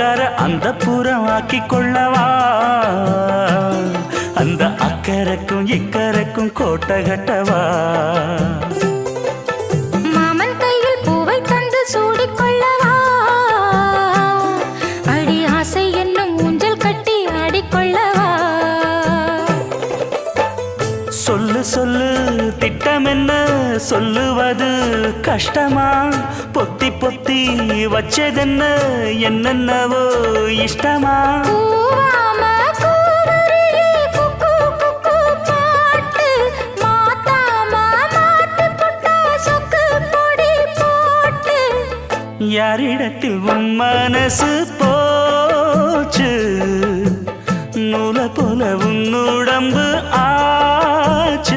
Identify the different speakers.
Speaker 1: அலங்கார அந்த புறம் ஆக்கி கொள்ளவா அந்த அக்கறைக்கும் இக்கரைக்கும் கோட்டை கட்டவா
Speaker 2: மாமன் கையில் பூவை தந்து சூடிக்கொள்ளவா அடி ஆசை என்னும் ஊஞ்சல் கட்டி ஆடிக்கொள்ளவா
Speaker 1: சொல்லு சொல்லு திட்டம் என்ன சொல்லுவது கஷ்டமா பொத்தி பொத்தி வச்சதென்ன என்னென்னவோ இஷ்டமா யாரிடத்தில் உன் மனசு போச்சு நூலை போல உன் உடம்பு